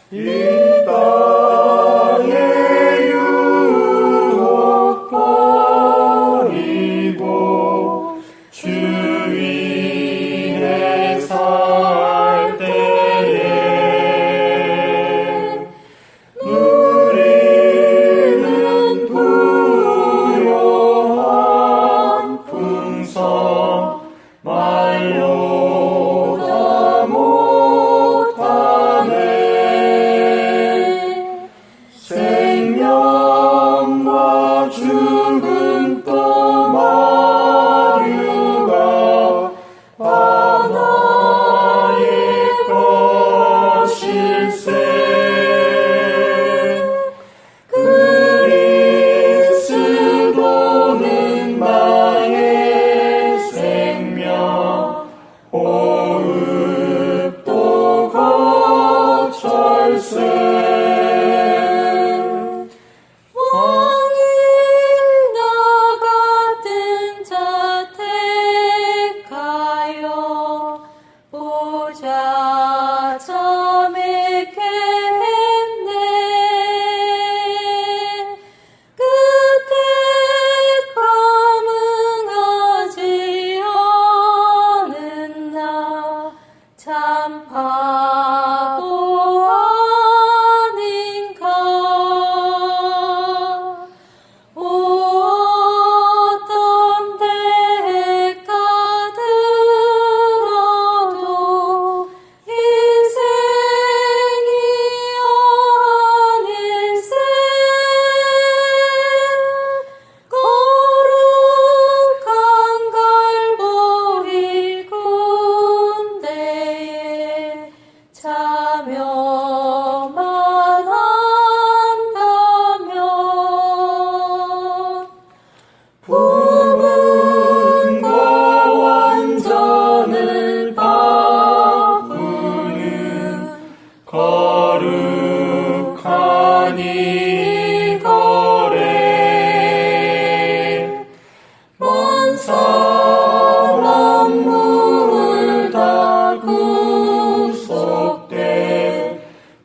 이 땅의 유혹 버리고 주 위에 살 때에 누리는 부요한 풍성 말로 다 못하네. 생명과 죽음 또 마류가 하나의 것일세. 그리스도는 나의 생명, 호흡도 거철세. 왕이 나 같은 자 택하여 보좌 참회케 했네. 그 택함은 응하지 않은 나 참 바보 아닌가. 어떤 대가 들어도 인생이 아닐세. 거룩한 갈보리 군대에 참여만 한다면 부분과 완전을 바꾸는 거룩한 이 거래 만사 만물 다 구속돼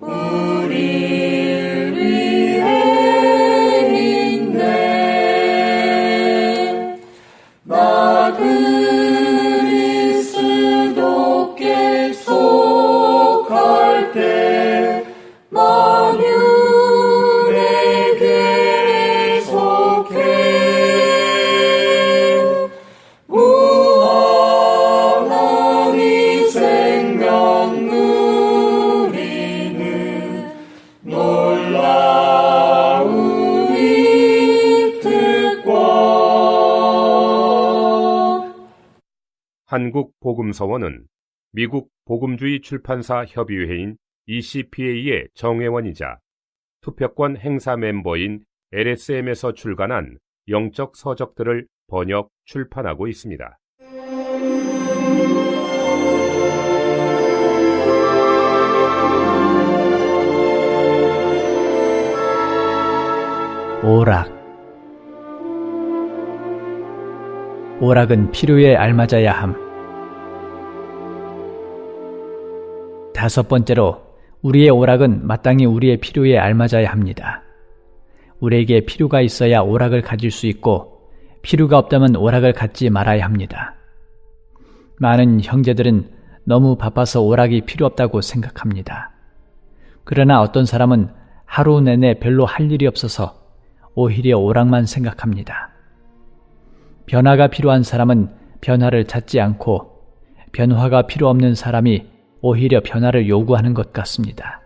우리를 위해 있네. 나 그리스도께 속할 때 만유에게 속해. 무한한 이 생명 누리는 놀라운 이 특권. 한국복음서원은 미국 복음주의 출판사 협의회인 ECPA의 정회원이자 투표권 행사 멤버인 LSM에서 출간한 영적 서적들을 번역, 출판하고 있습니다. 오락. 오락은 필요에 알맞아야 함. 다섯 번째로, 우리의 오락은 마땅히 우리의 필요에 알맞아야 합니다. 우리에게 필요가 있어야 오락을 가질 수 있고, 필요가 없다면 오락을 갖지 말아야 합니다. 많은 형제들은 너무 바빠서 오락이 필요 없다고 생각합니다. 그러나 어떤 사람은 하루 내내 별로 할 일이 없어서 오히려 오락만 생각합니다. 변화가 필요한 사람은 변화를 찾지 않고, 변화가 필요 없는 사람이 오히려 변화를 요구하는 것 같습니다.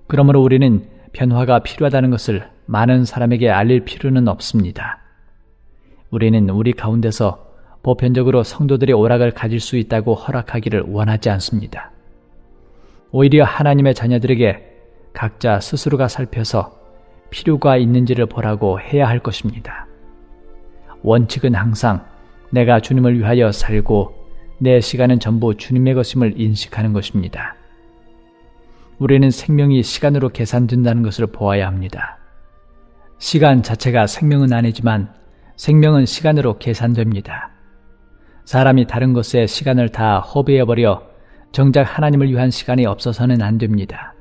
그러므로 우리는 변화가 필요하다는 것을 많은 사람에게 알릴 필요는 없습니다. 우리는 우리 가운데서 보편적으로 성도들의 오락을 가질 수 있다고 허락하기를 원하지 않습니다. 오히려 하나님의 자녀들에게 각자 스스로가 살펴서 필요가 있는지를 보라고 해야 할 것입니다. 원칙은 항상 내가 주님을 위하여 살고 내 시간은 전부 주님의 것임을 인식하는 것입니다. 우리는 생명이 시간으로 계산된다는 것을 보아야 합니다. 시간 자체가 생명은 아니지만 생명은 시간으로 계산됩니다. 사람이 다른 것에 시간을 다 허비해버려 정작 하나님을 위한 시간이 없어서는 안 됩니다.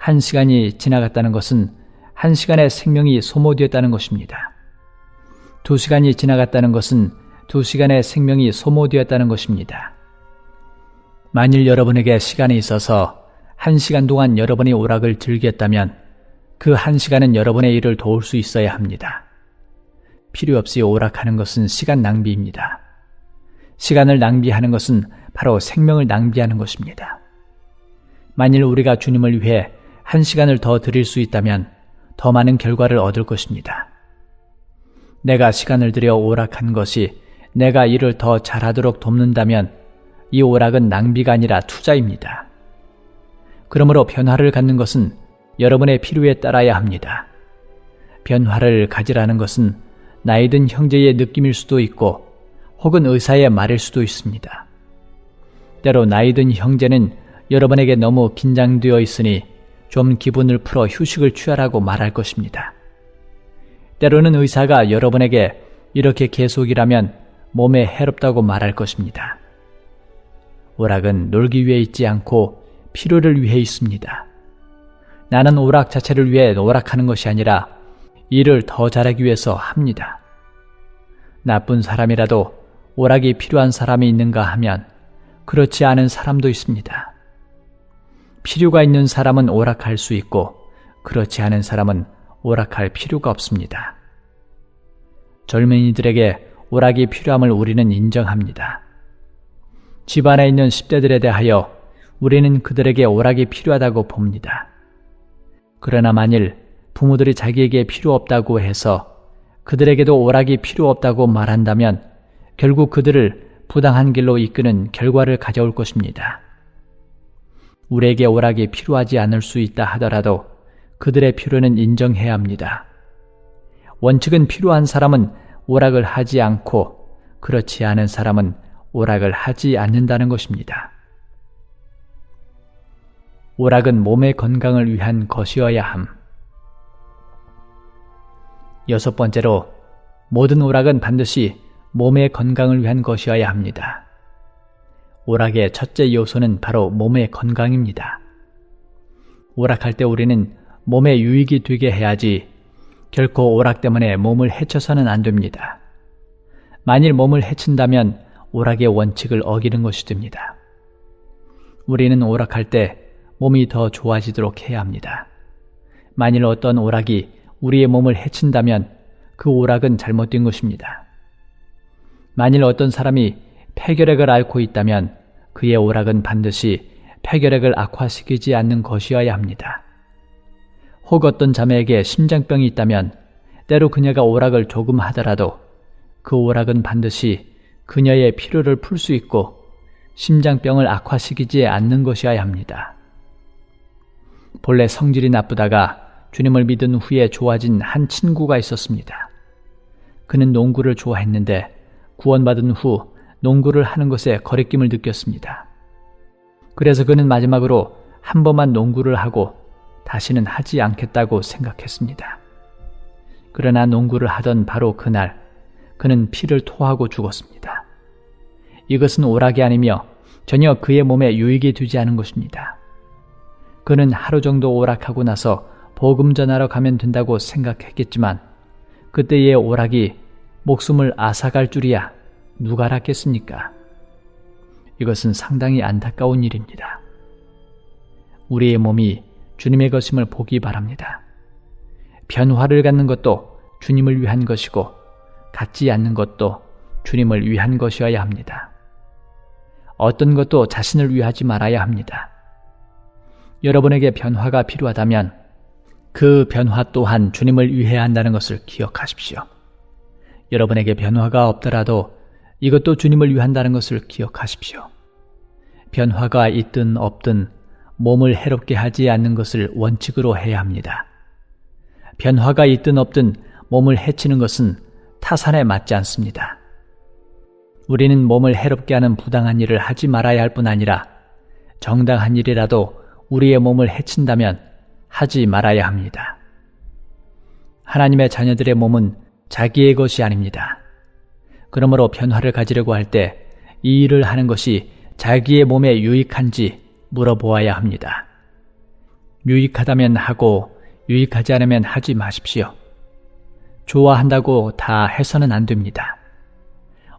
1시간이 지나갔다는 것은 1시간의 생명이 소모되었다는 것입니다. 2시간이 지나갔다는 것은 2시간의 생명이 소모되었다는 것입니다. 만일 여러분에게 시간이 있어서 1시간 동안 여러분이 오락을 즐겼다면 그 1시간은 여러분의 일을 도울 수 있어야 합니다. 필요 없이 오락하는 것은 시간 낭비입니다. 시간을 낭비하는 것은 바로 생명을 낭비하는 것입니다. 만일 우리가 주님을 위해 1시간을 더 드릴 수 있다면 더 많은 결과를 얻을 것입니다. 내가 시간을 들여 오락한 것이 내가 일을 더 잘하도록 돕는다면 이 오락은 낭비가 아니라 투자입니다. 그러므로 변화를 갖는 것은 여러분의 필요에 따라야 합니다. 변화를 가지라는 것은 나이 든 형제의 느낌일 수도 있고 혹은 의사의 말일 수도 있습니다. 때로 나이 든 형제는 여러분에게 너무 긴장되어 있으니 좀 기분을 풀어 휴식을 취하라고 말할 것입니다. 때로는 의사가 여러분에게 이렇게 계속 일하면 몸에 해롭다고 말할 것입니다. 오락은 놀기 위해 있지 않고 필요를 위해 있습니다. 나는 오락 자체를 위해 오락하는 것이 아니라 일을 더 잘하기 위해서 합니다. 나쁜 사람이라도 오락이 필요한 사람이 있는가 하면 그렇지 않은 사람도 있습니다. 필요가 있는 사람은 오락할 수 있고 그렇지 않은 사람은 오락할 필요가 없습니다. 젊은이들에게 오락이 필요함을 우리는 인정합니다. 집안에 있는 10대들에 대하여 우리는 그들에게 오락이 필요하다고 봅니다. 그러나 만일 부모들이 자기에게 필요 없다고 해서 그들에게도 오락이 필요 없다고 말한다면 결국 그들을 부당한 길로 이끄는 결과를 가져올 것입니다. 우리에게 오락이 필요하지 않을 수 있다 하더라도 그들의 필요는 인정해야 합니다. 원칙은 필요한 사람은 오락을 하지 않고 그렇지 않은 사람은 오락을 하지 않는다는 것입니다. 오락은 몸의 건강을 위한 것이어야 함. 6번째로, 모든 오락은 반드시 몸의 건강을 위한 것이어야 합니다. 오락의 첫째 요소는 바로 몸의 건강입니다. 오락할 때 우리는 몸에 유익이 되게 해야지 결코 오락 때문에 몸을 해쳐서는 안 됩니다. 만일 몸을 해친다면 오락의 원칙을 어기는 것이 됩니다. 우리는 오락할 때 몸이 더 좋아지도록 해야 합니다. 만일 어떤 오락이 우리의 몸을 해친다면 그 오락은 잘못된 것입니다. 만일 어떤 사람이 폐결핵을 앓고 있다면 그의 오락은 반드시 폐결핵을 악화시키지 않는 것이어야 합니다. 혹 어떤 자매에게 심장병이 있다면 때로 그녀가 오락을 조금 하더라도 그 오락은 반드시 그녀의 필요를 풀 수 있고 심장병을 악화시키지 않는 것이어야 합니다. 본래 성질이 나쁘다가 주님을 믿은 후에 좋아진 한 친구가 있었습니다. 그는 농구를 좋아했는데 구원받은 후 농구를 하는 것에 거리낌을 느꼈습니다. 그래서 그는 마지막으로 한 번만 농구를 하고 다시는 하지 않겠다고 생각했습니다. 그러나 농구를 하던 바로 그날 그는 피를 토하고 죽었습니다. 이것은 오락이 아니며 전혀 그의 몸에 유익이 되지 않은 것입니다. 그는 하루 정도 오락하고 나서 복음 전하러 가면 된다고 생각했겠지만 그때의 오락이 목숨을 앗아갈 줄이야 누가 알았겠습니까? 이것은 상당히 안타까운 일입니다. 우리의 몸이 주님의 것임을 보기 바랍니다. 변화를 갖는 것도 주님을 위한 것이고 갖지 않는 것도 주님을 위한 것이어야 합니다. 어떤 것도 자신을 위하지 말아야 합니다. 여러분에게 변화가 필요하다면 그 변화 또한 주님을 위해야 한다는 것을 기억하십시오. 여러분에게 변화가 없더라도 이것도 주님을 위한다는 것을 기억하십시오. 변화가 있든 없든 몸을 해롭게 하지 않는 것을 원칙으로 해야 합니다. 변화가 있든 없든 몸을 해치는 것은 타산에 맞지 않습니다. 우리는 몸을 해롭게 하는 부당한 일을 하지 말아야 할 뿐 아니라 정당한 일이라도 우리의 몸을 해친다면 하지 말아야 합니다. 하나님의 자녀들의 몸은 자기의 것이 아닙니다. 그러므로 변화를 가지려고 할 때 이 일을 하는 것이 자기의 몸에 유익한지 물어보아야 합니다. 유익하다면 하고 유익하지 않으면 하지 마십시오. 좋아한다고 다 해서는 안 됩니다.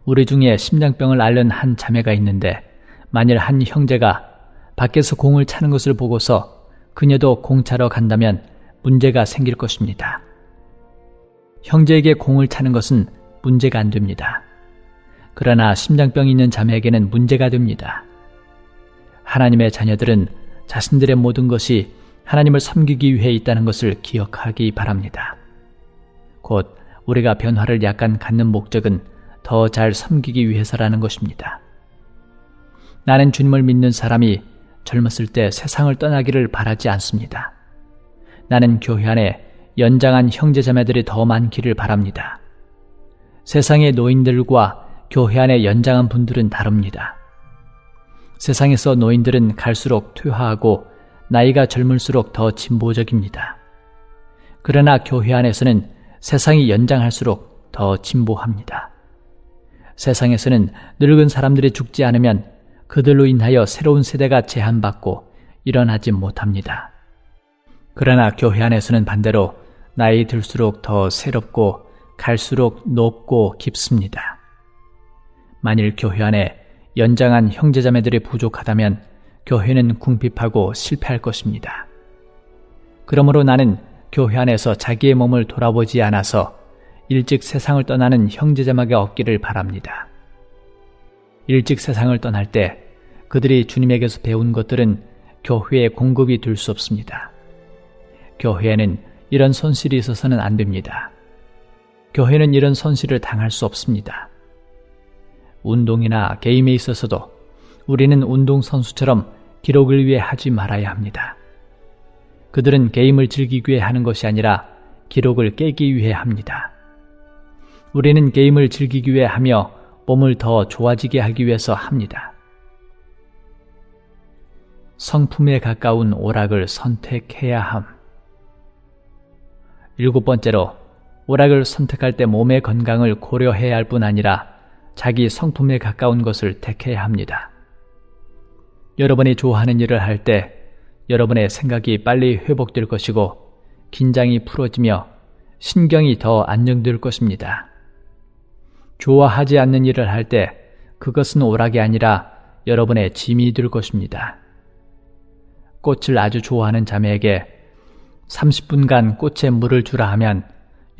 우리 중에 심장병을 앓는 한 자매가 있는데 만일 한 형제가 밖에서 공을 차는 것을 보고서 그녀도 공 차러 간다면 문제가 생길 것입니다. 형제에게 공을 차는 것은 문제가 안 됩니다. 그러나 심장병이 있는 자매에게는 문제가 됩니다. 하나님의 자녀들은 자신들의 모든 것이 하나님을 섬기기 위해 있다는 것을 기억하기 바랍니다. 곧 우리가 변화를 약간 갖는 목적은 더 잘 섬기기 위해서라는 것입니다. 나는 주님을 믿는 사람이 젊었을 때 세상을 떠나기를 바라지 않습니다. 나는 교회 안에 연장한 형제자매들이 더 많기를 바랍니다. 세상의 노인들과 교회 안에 연장한 분들은 다릅니다. 세상에서 노인들은 갈수록 퇴화하고 나이가 젊을수록 더 진보적입니다. 그러나 교회 안에서는 세상이 연장할수록 더 진보합니다. 세상에서는 늙은 사람들이 죽지 않으면 그들로 인하여 새로운 세대가 제한받고 일어나지 못합니다. 그러나 교회 안에서는 반대로 나이 들수록 더 새롭고 갈수록 높고 깊습니다. 만일 교회 안에 연장한 형제자매들이 부족하다면 교회는 궁핍하고 실패할 것입니다. 그러므로 나는 교회 안에서 자기의 몸을 돌아보지 않아서 일찍 세상을 떠나는 형제자매가 없기를 바랍니다. 일찍 세상을 떠날 때 그들이 주님에게서 배운 것들은 교회에 공급이 될 수 없습니다. 교회에는 이런 손실이 있어서는 안 됩니다. 교회는 이런 손실을 당할 수 없습니다. 운동이나 게임에 있어서도 우리는 운동선수처럼 기록을 위해 하지 말아야 합니다. 그들은 게임을 즐기기 위해 하는 것이 아니라 기록을 깨기 위해 합니다. 우리는 게임을 즐기기 위해 하며 몸을 더 좋아지게 하기 위해서 합니다. 성품에 가까운 오락을 선택해야 함. 7번째로, 오락을 선택할 때 몸의 건강을 고려해야 할 뿐 아니라 자기 성품에 가까운 것을 택해야 합니다. 여러분이 좋아하는 일을 할 때 여러분의 생각이 빨리 회복될 것이고 긴장이 풀어지며 신경이 더 안정될 것입니다. 좋아하지 않는 일을 할 때 그것은 오락이 아니라 여러분의 짐이 될 것입니다. 꽃을 아주 좋아하는 자매에게 30분간 꽃에 물을 주라 하면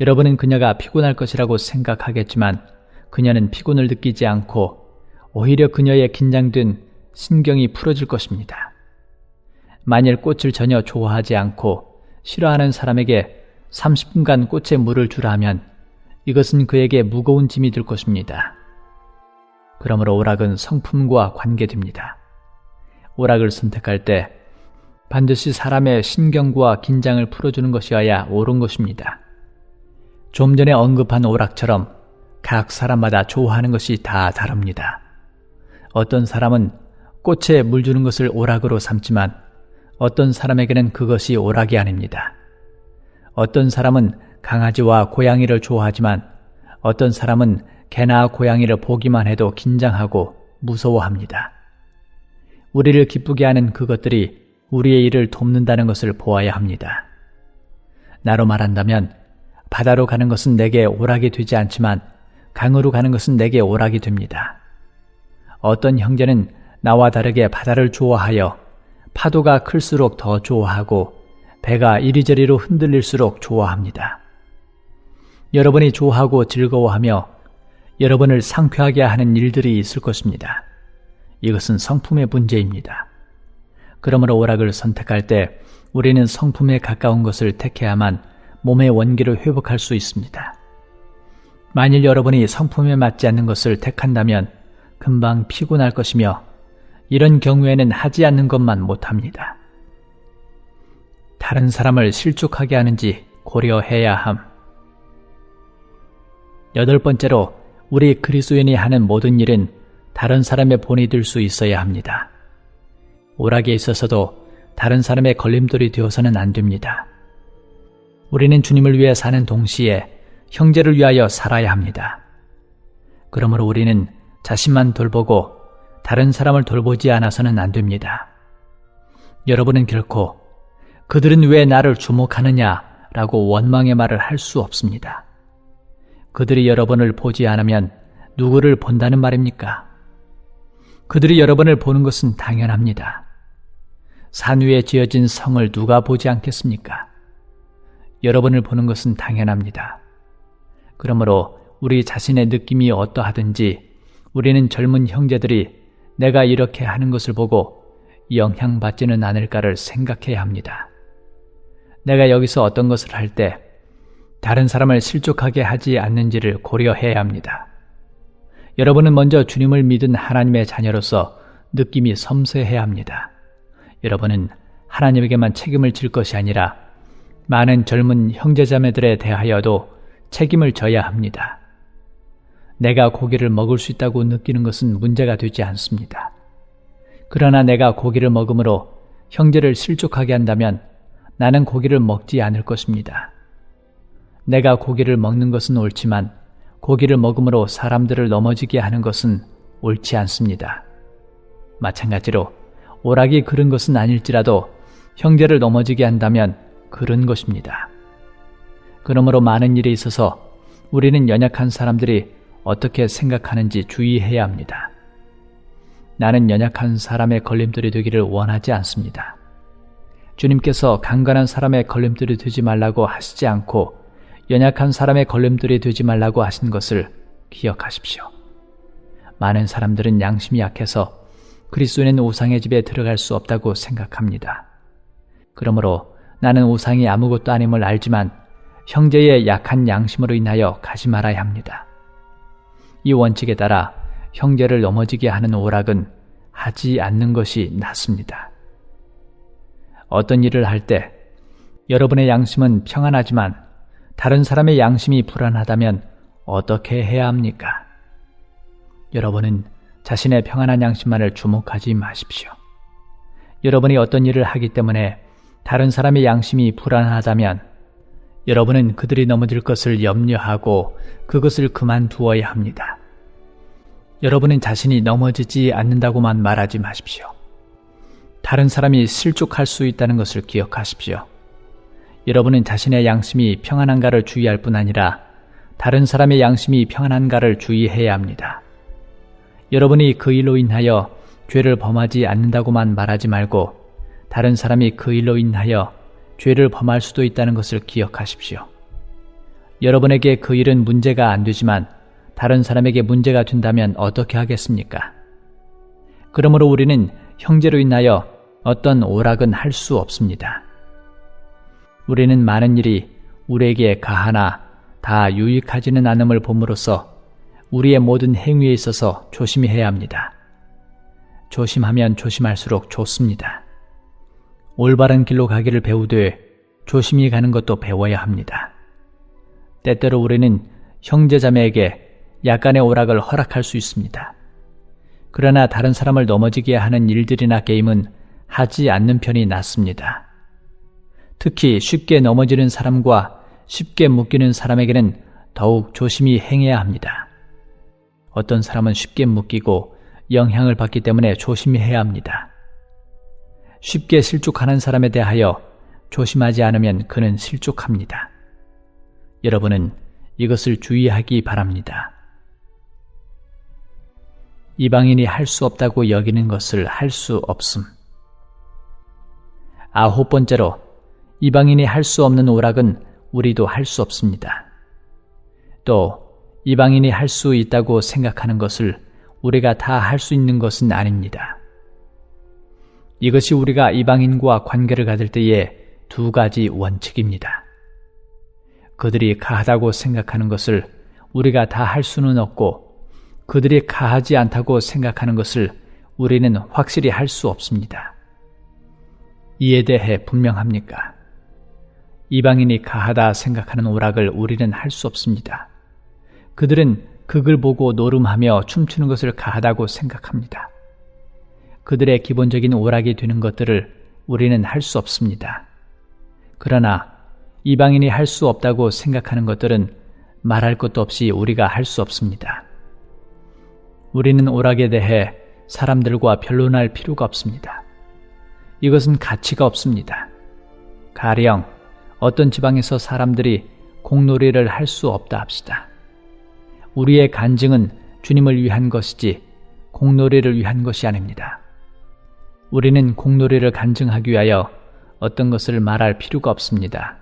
여러분은 그녀가 피곤할 것이라고 생각하겠지만 그녀는 피곤을 느끼지 않고 오히려 그녀의 긴장된 신경이 풀어질 것입니다. 만일 꽃을 전혀 좋아하지 않고 싫어하는 사람에게 30분간 꽃에 물을 주라 하면 이것은 그에게 무거운 짐이 될 것입니다. 그러므로 오락은 성품과 관계됩니다. 오락을 선택할 때 반드시 사람의 신경과 긴장을 풀어주는 것이어야 옳은 것입니다. 좀 전에 언급한 오락처럼 각 사람마다 좋아하는 것이 다 다릅니다. 어떤 사람은 꽃에 물 주는 것을 오락으로 삼지만 어떤 사람에게는 그것이 오락이 아닙니다. 어떤 사람은 강아지와 고양이를 좋아하지만 어떤 사람은 개나 고양이를 보기만 해도 긴장하고 무서워합니다. 우리를 기쁘게 하는 그것들이 우리의 일을 돕는다는 것을 보아야 합니다. 나로 말한다면 바다로 가는 것은 내게 오락이 되지 않지만 강으로 가는 것은 내게 오락이 됩니다. 어떤 형제는 나와 다르게 바다를 좋아하여 파도가 클수록 더 좋아하고 배가 이리저리로 흔들릴수록 좋아합니다. 여러분이 좋아하고 즐거워하며 여러분을 상쾌하게 하는 일들이 있을 것입니다. 이것은 성품의 문제입니다. 그러므로 오락을 선택할 때 우리는 성품에 가까운 것을 택해야만 몸의 원기를 회복할 수 있습니다. 만일 여러분이 성품에 맞지 않는 것을 택한다면 금방 피곤할 것이며 이런 경우에는 하지 않는 것만 못합니다. 다른 사람을 실족하게 하는지 고려해야 함. 8번째로, 우리 그리스도인이 하는 모든 일은 다른 사람의 본이 될 수 있어야 합니다. 오락에 있어서도 다른 사람의 걸림돌이 되어서는 안 됩니다. 우리는 주님을 위해 사는 동시에 형제를 위하여 살아야 합니다. 그러므로 우리는 자신만 돌보고 다른 사람을 돌보지 않아서는 안 됩니다. 여러분은 결코 그들은 왜 나를 주목하느냐라고 원망의 말을 할 수 없습니다. 그들이 여러분을 보지 않으면 누구를 본다는 말입니까? 그들이 여러분을 보는 것은 당연합니다. 산 위에 지어진 성을 누가 보지 않겠습니까? 여러분을 보는 것은 당연합니다. 그러므로 우리 자신의 느낌이 어떠하든지 우리는 젊은 형제들이 내가 이렇게 하는 것을 보고 영향받지는 않을까를 생각해야 합니다. 내가 여기서 어떤 것을 할 때 다른 사람을 실족하게 하지 않는지를 고려해야 합니다. 여러분은 먼저 주님을 믿은 하나님의 자녀로서 느낌이 섬세해야 합니다. 여러분은 하나님에게만 책임을 질 것이 아니라 많은 젊은 형제자매들에 대하여도 책임을 져야 합니다. 내가 고기를 먹을 수 있다고 느끼는 것은 문제가 되지 않습니다. 그러나 내가 고기를 먹음으로 형제를 실족하게 한다면 나는 고기를 먹지 않을 것입니다. 내가 고기를 먹는 것은 옳지만 고기를 먹음으로 사람들을 넘어지게 하는 것은 옳지 않습니다. 마찬가지로 오락이 그른 것은 아닐지라도 형제를 넘어지게 한다면 그른 것입니다. 그러므로 많은 일에 있어서 우리는 연약한 사람들이 어떻게 생각하는지 주의해야 합니다. 나는 연약한 사람의 걸림돌이 되기를 원하지 않습니다. 주님께서 강건한 사람의 걸림돌이 되지 말라고 하시지 않고 연약한 사람의 걸림돌이 되지 말라고 하신 것을 기억하십시오. 많은 사람들은 양심이 약해서 그리스도인은 우상의 집에 들어갈 수 없다고 생각합니다. 그러므로 나는 우상이 아무것도 아님을 알지만 형제의 약한 양심으로 인하여 가지 말아야 합니다. 이 원칙에 따라 형제를 넘어지게 하는 오락은 하지 않는 것이 낫습니다. 어떤 일을 할 때 여러분의 양심은 평안하지만 다른 사람의 양심이 불안하다면 어떻게 해야 합니까? 여러분은 자신의 평안한 양심만을 주목하지 마십시오. 여러분이 어떤 일을 하기 때문에 다른 사람의 양심이 불안하다면 여러분은 그들이 넘어질 것을 염려하고 그것을 그만두어야 합니다. 여러분은 자신이 넘어지지 않는다고만 말하지 마십시오. 다른 사람이 실족할 수 있다는 것을 기억하십시오. 여러분은 자신의 양심이 평안한가를 주의할 뿐 아니라 다른 사람의 양심이 평안한가를 주의해야 합니다. 여러분이 그 일로 인하여 죄를 범하지 않는다고만 말하지 말고 다른 사람이 그 일로 인하여 죄를 범할 수도 있다는 것을 기억하십시오. 여러분에게 그 일은 문제가 안 되지만 다른 사람에게 문제가 된다면 어떻게 하겠습니까? 그러므로 우리는 형제로 인하여 어떤 오락은 할 수 없습니다. 우리는 많은 일이 우리에게 가하나 다 유익하지는 않음을 봄으로써 우리의 모든 행위에 있어서 조심히 해야 합니다. 조심하면 조심할수록 좋습니다. 올바른 길로 가기를 배우되 조심히 가는 것도 배워야 합니다. 때때로 우리는 형제자매에게 약간의 오락을 허락할 수 있습니다. 그러나 다른 사람을 넘어지게 하는 일들이나 게임은 하지 않는 편이 낫습니다. 특히 쉽게 넘어지는 사람과 쉽게 묶이는 사람에게는 더욱 조심히 행해야 합니다. 어떤 사람은 쉽게 묶이고 영향을 받기 때문에 조심히 해야 합니다. 쉽게 실족하는 사람에 대하여 조심하지 않으면 그는 실족합니다. 여러분은 이것을 주의하기 바랍니다. 이방인이 할 수 없다고 여기는 것을 할 수 없음. 9번째로 이방인이 할 수 없는 오락은 우리도 할 수 없습니다. 또 이방인이 할 수 있다고 생각하는 것을 우리가 다 할 수 있는 것은 아닙니다. 이것이 우리가 이방인과 관계를 가질 때의 두 가지 원칙입니다. 그들이 가하다고 생각하는 것을 우리가 다 할 수는 없고 그들이 가하지 않다고 생각하는 것을 우리는 확실히 할 수 없습니다. 이에 대해 분명합니까? 이방인이 가하다 생각하는 오락을 우리는 할 수 없습니다. 그들은 극을 보고 노름하며 춤추는 것을 가하다고 생각합니다. 그들의 기본적인 오락이 되는 것들을 우리는 할 수 없습니다. 그러나 이방인이 할 수 없다고 생각하는 것들은 말할 것도 없이 우리가 할 수 없습니다. 우리는 오락에 대해 사람들과 변론할 필요가 없습니다. 이것은 가치가 없습니다. 가령 어떤 지방에서 사람들이 공놀이를 할 수 없다 합시다. 우리의 간증은 주님을 위한 것이지 공놀이를 위한 것이 아닙니다. 우리는 공놀이를 간증하기 위하여 어떤 것을 말할 필요가 없습니다.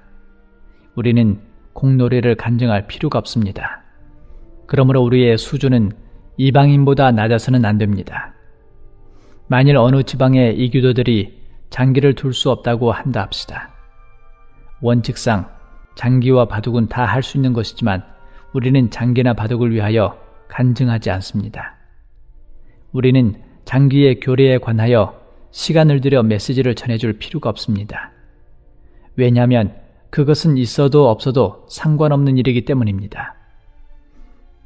우리는 공놀이를 간증할 필요가 없습니다. 그러므로 우리의 수준은 이방인보다 낮아서는 안 됩니다. 만일 어느 지방의 이교도들이 장기를 둘 수 없다고 한다 합시다. 원칙상 장기와 바둑은 다 할 수 있는 것이지만 우리는 장기나 바둑을 위하여 간증하지 않습니다. 우리는 장기의 교리에 관하여 시간을 들여 메시지를 전해줄 필요가 없습니다. 왜냐하면 그것은 있어도 없어도 상관없는 일이기 때문입니다.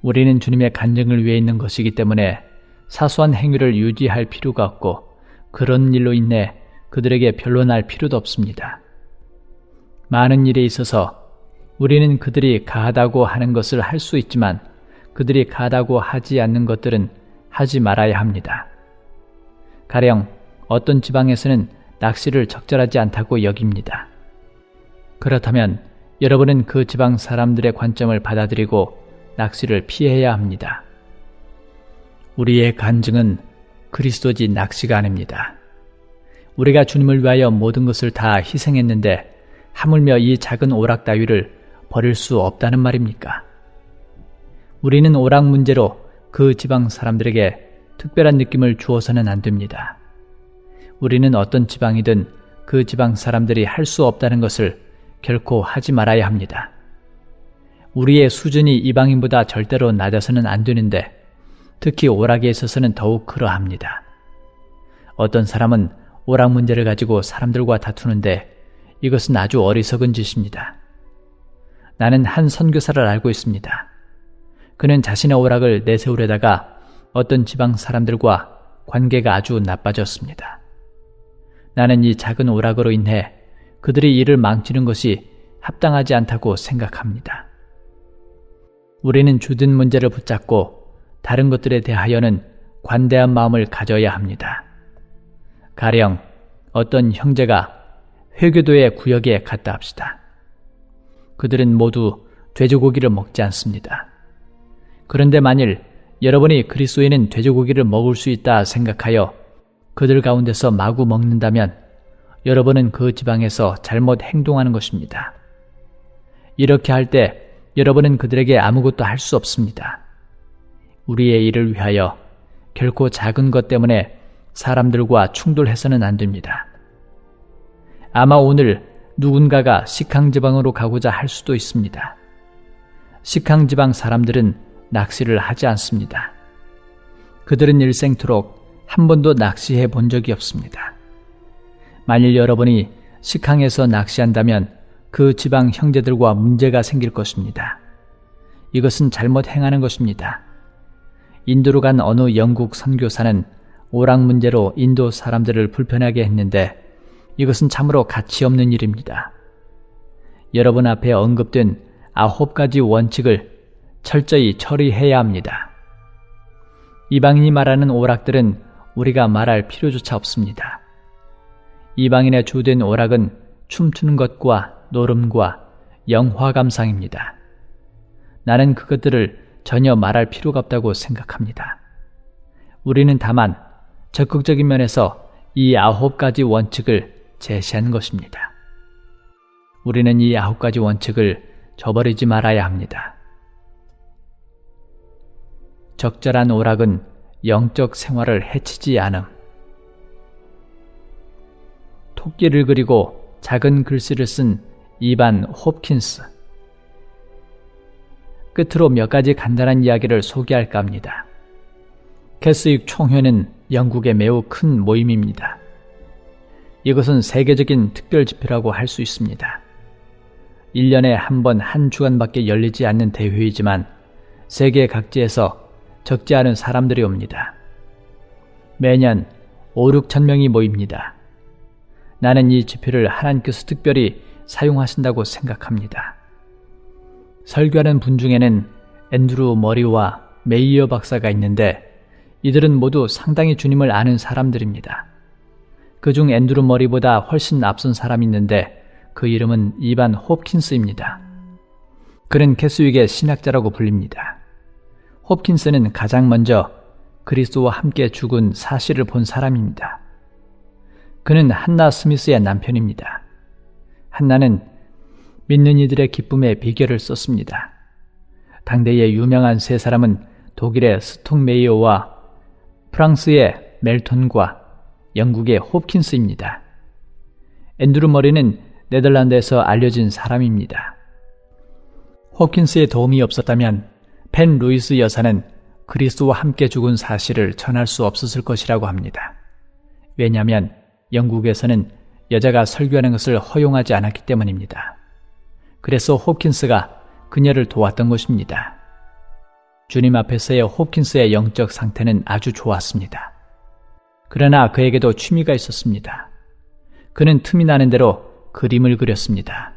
우리는 주님의 간증을 위해 있는 것이기 때문에 사소한 행위를 유지할 필요가 없고 그런 일로 인해 그들에게 변론할 필요도 없습니다. 많은 일에 있어서 우리는 그들이 가하다고 하는 것을 할 수 있지만 그들이 가하다고 하지 않는 것들은 하지 말아야 합니다. 가령 어떤 지방에서는 낚시를 적절하지 않다고 여깁니다. 그렇다면 여러분은 그 지방 사람들의 관점을 받아들이고 낚시를 피해야 합니다. 우리의 간증은 그리스도지 낚시가 아닙니다. 우리가 주님을 위하여 모든 것을 다 희생했는데 하물며 이 작은 오락 따위를 버릴 수 없다는 말입니까? 우리는 오락 문제로 그 지방 사람들에게 특별한 느낌을 주어서는 안 됩니다. 우리는 어떤 지방이든 그 지방 사람들이 할 수 없다는 것을 결코 하지 말아야 합니다. 우리의 수준이 이방인보다 절대로 낮아서는 안 되는데 특히 오락에 있어서는 더욱 그러합니다. 어떤 사람은 오락 문제를 가지고 사람들과 다투는데 이것은 아주 어리석은 짓입니다. 나는 한 선교사를 알고 있습니다. 그는 자신의 오락을 내세우려다가 어떤 지방 사람들과 관계가 아주 나빠졌습니다. 나는 이 작은 오락으로 인해 그들이 일을 망치는 것이 합당하지 않다고 생각합니다. 우리는 주된 문제를 붙잡고 다른 것들에 대하여는 관대한 마음을 가져야 합니다. 가령 어떤 형제가 회교도의 구역에 갔다 합시다. 그들은 모두 돼지고기를 먹지 않습니다. 그런데 만일 여러분이 그리스도인은 돼지고기를 먹을 수 있다 생각하여 그들 가운데서 마구 먹는다면 여러분은 그 지방에서 잘못 행동하는 것입니다. 이렇게 할 때 여러분은 그들에게 아무것도 할 수 없습니다. 우리의 일을 위하여 결코 작은 것 때문에 사람들과 충돌해서는 안 됩니다. 아마 오늘 누군가가 식항지방으로 가고자 할 수도 있습니다. 식항지방 사람들은 낚시를 하지 않습니다. 그들은 일생토록 한 번도 낚시해 본 적이 없습니다. 만일 여러분이 식항에서 낚시한다면 그 지방 형제들과 문제가 생길 것입니다. 이것은 잘못 행하는 것입니다. 인도로 간 어느 영국 선교사는 오락 문제로 인도 사람들을 불편하게 했는데 이것은 참으로 가치 없는 일입니다. 여러분 앞에 언급된 9가지 원칙을 철저히 처리해야 합니다. 이방인이 말하는 오락들은 우리가 말할 필요조차 없습니다. 이방인의 주된 오락은 춤추는 것과 노름과 영화 감상입니다. 나는 그것들을 전혀 말할 필요가 없다고 생각합니다. 우리는 다만 적극적인 면에서 이 9가지 원칙을 제시한 것입니다. 우리는 이 9가지 원칙을 저버리지 말아야 합니다. 적절한 오락은 영적 생활을 해치지 않음. 토끼를 그리고 작은 글씨를 쓴 이반 홉킨스. 끝으로 몇 가지 간단한 이야기를 소개할까 합니다. 캐스익 총회는 영국의 매우 큰 모임입니다. 이것은 세계적인 특별 집회라고 할 수 있습니다. 1년에 한 번 한 주간밖에 열리지 않는 대회이지만 세계 각지에서 적지 않은 사람들이 옵니다. 매년 5, 6천 명이 모입니다. 나는 이 집회를 하나님께서 특별히 사용하신다고 생각합니다. 설교하는 분 중에는 앤드루 머리와 메이어 박사가 있는데 이들은 모두 상당히 주님을 아는 사람들입니다. 그중 앤드루 머리보다 훨씬 앞선 사람이 있는데 그 이름은 이반 홉킨스입니다. 그는 캐스윅의 신학자라고 불립니다. 홉킨스는 가장 먼저 그리스도와 함께 죽은 사실을 본 사람입니다. 그는 한나 스미스의 남편입니다. 한나는 믿는 이들의 기쁨의 비결을 썼습니다. 당대의 유명한 세 사람은 독일의 스톡메이어와 프랑스의 멜톤과 영국의 홉킨스입니다. 앤드루 머리는 네덜란드에서 알려진 사람입니다. 홉킨스의 도움이 없었다면 펜 루이스 여사는 그리스도와 함께 죽은 사실을 전할 수 없었을 것이라고 합니다. 왜냐하면 영국에서는 여자가 설교하는 것을 허용하지 않았기 때문입니다. 그래서 홉킨스가 그녀를 도왔던 것입니다. 주님 앞에서의 홉킨스의 영적 상태는 아주 좋았습니다. 그러나 그에게도 취미가 있었습니다. 그는 틈이 나는 대로 그림을 그렸습니다.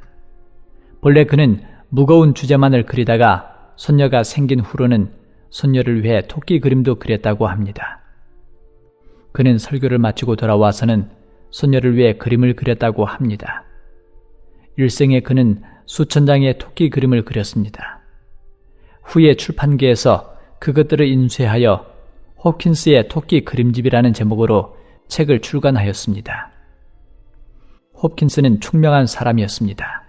본래 그는 무거운 주제만을 그리다가 손녀가 생긴 후로는 손녀를 위해 토끼 그림도 그렸다고 합니다. 그는 설교를 마치고 돌아와서는 손녀를 위해 그림을 그렸다고 합니다. 일생에 그는 수천 장의 토끼 그림을 그렸습니다. 후에 출판계에서 그것들을 인쇄하여 홉킨스의 토끼 그림집이라는 제목으로 책을 출간하였습니다. 홉킨스는 총명한 사람이었습니다.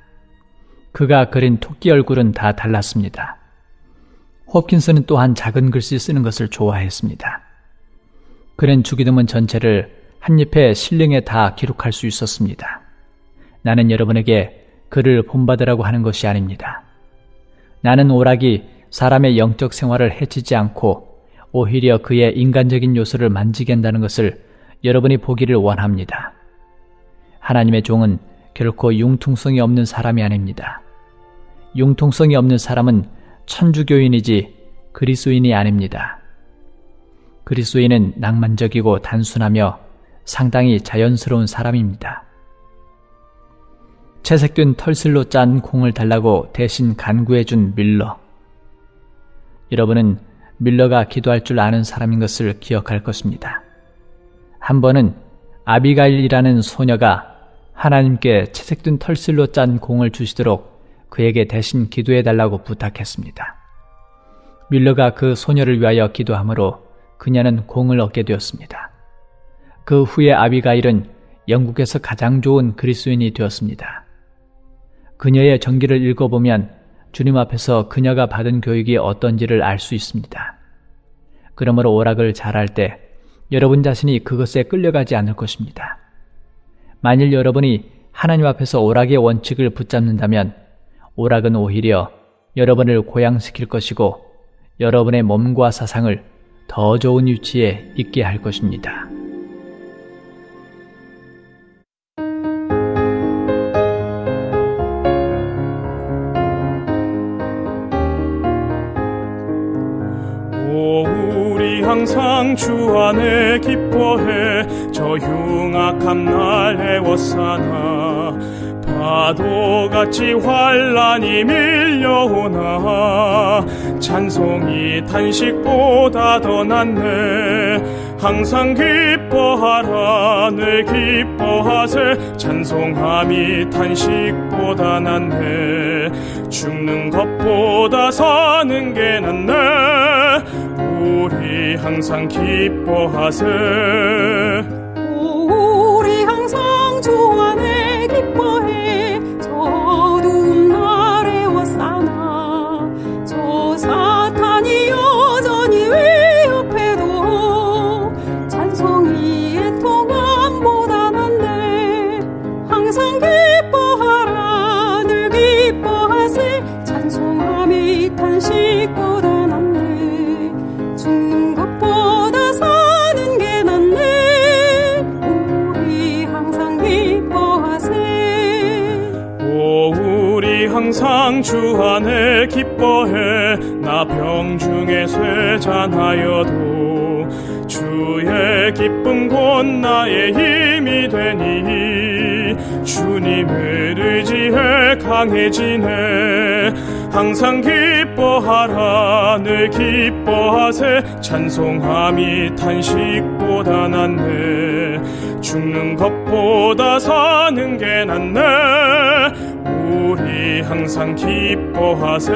그가 그린 토끼 얼굴은 다 달랐습니다. 홉킨스는 또한 작은 글씨 쓰는 것을 좋아했습니다. 그는 주기도문 전체를 한 잎의 실링에 다 기록할 수 있었습니다. 나는 여러분에게 그를 본받으라고 하는 것이 아닙니다. 나는 오락이 사람의 영적 생활을 해치지 않고 오히려 그의 인간적인 요소를 만지게 한다는 것을 여러분이 보기를 원합니다. 하나님의 종은 결코 융통성이 없는 사람이 아닙니다. 융통성이 없는 사람은 천주교인이지 그리스도인이 아닙니다. 그리스도인은 낭만적이고 단순하며 상당히 자연스러운 사람입니다. 채색된 털실로 짠 공을 달라고 대신 간구해준 밀러. 여러분은 밀러가 기도할 줄 아는 사람인 것을 기억할 것입니다. 한 번은 아비가일이라는 소녀가 하나님께 채색된 털실로 짠 공을 주시도록 그에게 대신 기도해달라고 부탁했습니다. 밀러가 그 소녀를 위하여 기도하므로 그녀는 공을 얻게 되었습니다. 그 후에 아비가일은 영국에서 가장 좋은 그리스도인이 되었습니다. 그녀의 전기를 읽어보면 주님 앞에서 그녀가 받은 교육이 어떤지를 알 수 있습니다. 그러므로 오락을 잘할 때 여러분 자신이 그것에 끌려가지 않을 것입니다. 만일 여러분이 하나님 앞에서 오락의 원칙을 붙잡는다면 오락은 오히려 여러분을 고양시킬 것이고 여러분의 몸과 사상을 더 좋은 위치에 있게 할 것입니다. 항상 주 안에 기뻐해 저 흉악한 날 애워싸나 파도같이 환란이 밀려오나 찬송이 탄식보다 더 낫네 항상 기뻐하라 늘 기뻐하세 찬송함이 탄식보다 낫네 죽는 것보다 사는 게 낫네 우리 항상 기뻐하세 우리 항상 주 안에 기뻐해 저 어두운 날에 왔사나 저 사탄이 여전히 위협해도 찬송이 애통함보다 낫네 항상 기뻐하라 늘 기뻐하세 찬송함이 탄식보다 낫네 죽는 것보다 사는 게 낫네 우리 항상 기뻐하세 오 우리 항상 주 안에 기뻐해 나 병중에 쇠잔하여도 주의 기쁨 곧 나의 힘이 되니 주님을 의지해 강해지네 항상 기뻐하라 늘 기뻐하세 찬송함이 탄식보다 낫네 죽는 것보다 사는 게 낫네. 우리 항상 기뻐하세.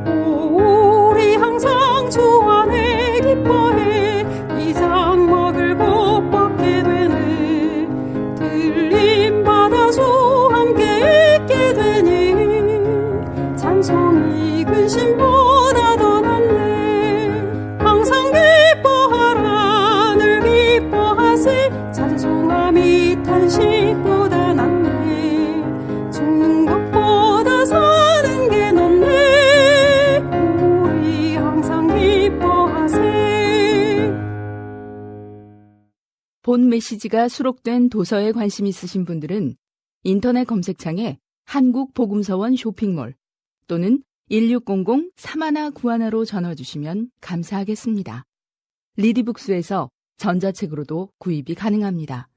우리 항상 주 안에 기뻐해. 이 장막을 곧 벗게 되네. 들림받아 주 함께 있게 되니 찬송이 근심보다 더 낫네. 항상 기뻐하라 늘 기뻐하세. 찬송함이 탄식보다 낫네. 죽는 것보다 사는 게 낫네. 우리 항상 기뻐하세. 본 메시지가 수록된 도서에 관심 있으신 분들은 인터넷 검색창에 한국복음서원 쇼핑몰 또는 1600-3191로 전화 주시면 감사하겠습니다. 리디북스에서 전자책으로도 구입이 가능합니다.